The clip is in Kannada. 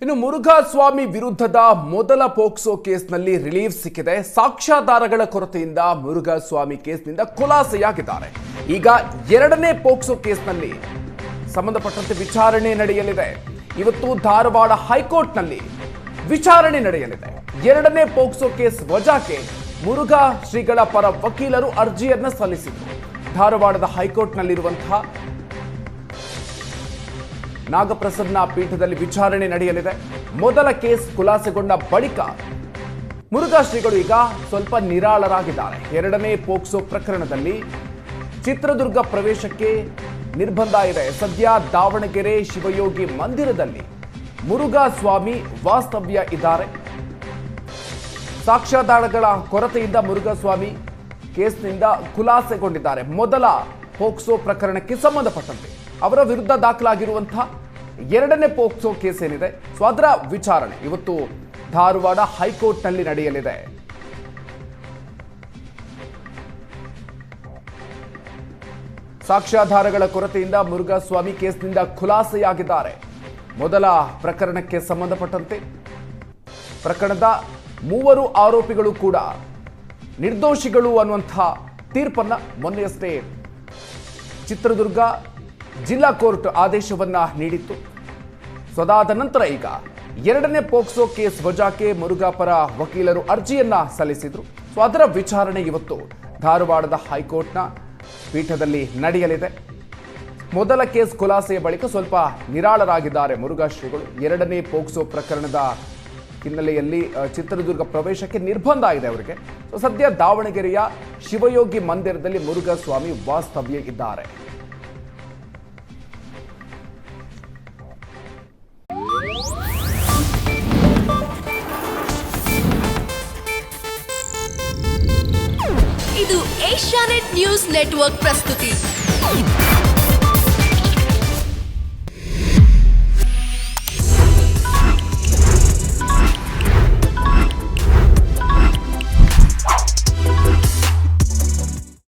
ಇನ್ನು ಮುರುಘಾಸ್ವಾಮಿ ವಿರುದ್ಧದ ಮೊದಲ ಪೋಕ್ಸೋ ಕೇಸ್ನಲ್ಲಿ ರಿಲೀಫ್ ಸಿಕ್ಕಿದೆ. ಸಾಕ್ಷ್ಯಾಧಾರಗಳ ಕೊರತೆಯಿಂದ ಮುರುಘಾಸ್ವಾಮಿ ಕೇಸ್ನಿಂದ ಖುಲಾಸೆಯಾಗಿದ್ದಾರೆ. ಈಗ ಎರಡನೇ ಪೋಕ್ಸೋ ಕೇಸ್ನಲ್ಲಿ ಸಂಬಂಧಪಟ್ಟಂತೆ ವಿಚಾರಣೆ ನಡೆಯಲಿದೆ. ಇವತ್ತು ಧಾರವಾಡ ಹೈಕೋರ್ಟ್ನಲ್ಲಿ ವಿಚಾರಣೆ ನಡೆಯಲಿದೆ. ಎರಡನೇ ಪೋಕ್ಸೋ ಕೇಸ್ ವಜಾಕ್ಕೆ ಮುರುಘಾ ಶ್ರೀಗಳ ಪರ ವಕೀಲರು ಅರ್ಜಿಯನ್ನ ಸಲ್ಲಿಸಿದರು. ಧಾರವಾಡದ ಹೈಕೋರ್ಟ್ನಲ್ಲಿರುವಂತಹ ನಾಗಪ್ರಸನ್ನ ಪೀಠದಲ್ಲಿ ವಿಚಾರಣೆ ನಡೆಯಲಿದೆ. ಮೊದಲ ಕೇಸ್ ಖುಲಾಸೆಗೊಂಡ ಬಳಿಕ ಮುರುಘಾ ಶ್ರೀಗಳು ಈಗ ಸ್ವಲ್ಪ ನಿರಾಳರಾಗಿದ್ದಾರೆ. ಎರಡನೇ ಪೋಕ್ಸೋ ಪ್ರಕರಣದಲ್ಲಿ ಚಿತ್ರದುರ್ಗ ಪ್ರವೇಶಕ್ಕೆ ನಿರ್ಬಂಧ ಇದೆ. ಸದ್ಯ ದಾವಣಗೆರೆ ಶಿವಯೋಗಿ ಮಂದಿರದಲ್ಲಿ ಮುರುಘಾ ಸ್ವಾಮಿ ವಾಸ್ತವ್ಯ ಇದ್ದಾರೆ. ಸಾಕ್ಷ್ಯಾಧಾರಗಳ ಕೊರತೆಯಿಂದ ಮುರುಘಾ ಸ್ವಾಮಿ ಕೇಸ್ನಿಂದ ಖುಲಾಸೆಗೊಂಡಿದ್ದಾರೆ. ಮೊದಲ ಪೋಕ್ಸೋ ಪ್ರಕರಣಕ್ಕೆ ಸಂಬಂಧಪಟ್ಟಂತೆ ಅವರ ವಿರುದ್ಧ ದಾಖಲಾಗಿರುವಂತಹ ಎರಡನೇ ಪೋಕ್ಸೋ ಕೇಸ್ ಏನಿದೆ, ಸೊ ಅದರ ವಿಚಾರಣೆ ಇವತ್ತು ಧಾರವಾಡ ಹೈಕೋರ್ಟ್ನಲ್ಲಿ ನಡೆಯಲಿದೆ. ಸಾಕ್ಷ್ಯಾಧಾರಗಳ ಕೊರತೆಯಿಂದ ಮುರುಘಾ ಸ್ವಾಮಿ ಕೇಸ್ನಿಂದ ಖುಲಾಸೆಯಾಗಿದ್ದಾರೆ. ಮೊದಲ ಪ್ರಕರಣಕ್ಕೆ ಸಂಬಂಧಪಟ್ಟಂತೆ ಪ್ರಕರಣದ ಮೂವರು ಆರೋಪಿಗಳು ಕೂಡ ನಿರ್ದೋಷಿಗಳು ಅನ್ನುವಂತಹ ತೀರ್ಪನ್ನ ಮೊನ್ನೆಯಷ್ಟೇ ಚಿತ್ರದುರ್ಗ ಜಿಲ್ಲಾ ಕೋರ್ಟ್ ಆದೇಶವನ್ನ ನೀಡಿತ್ತು. ಸದಾದ ನಂತರ ಈಗ ಎರಡನೇ ಪೋಕ್ಸೋ ಕೇಸ್ ವಜಾಕ್ಕೆ ಮುರುಘಾ ಪರ ವಕೀಲರು ಅರ್ಜಿಯನ್ನ ಸಲ್ಲಿಸಿದ್ರು. ಸೊ ಅದರ ವಿಚಾರಣೆ ಇವತ್ತು ಧಾರವಾಡದ ಹೈಕೋರ್ಟ್ನ ಪೀಠದಲ್ಲಿ ನಡೆಯಲಿದೆ. ಮೊದಲ ಕೇಸ್ ಖುಲಾಸೆಯ ಬಳಿಕ ಸ್ವಲ್ಪ ನಿರಾಳರಾಗಿದ್ದಾರೆ ಮುರುಘಾ ಶ್ರೀಗಳು. ಎರಡನೇ ಪೋಕ್ಸೋ ಪ್ರಕರಣದ ಹಿನ್ನೆಲೆಯಲ್ಲಿ ಚಿತ್ರದುರ್ಗ ಪ್ರವೇಶಕ್ಕೆ ನಿರ್ಬಂಧ ಇದೆ ಅವರಿಗೆ. ಸೊ ಸದ್ಯ ದಾವಣಗೆರೆಯ ಶಿವಯೋಗಿ ಮಂದಿರದಲ್ಲಿ ಮುರುಘಾ ಸ್ವಾಮಿ ವಾಸ್ತವ್ಯ ಇದ್ದಾರೆ. ಇದು ಏಷ್ಯಾನೆಟ್ ನ್ಯೂಸ್ ನೆಟ್ವರ್ಕ್ ಪ್ರಸ್ತುತಿ.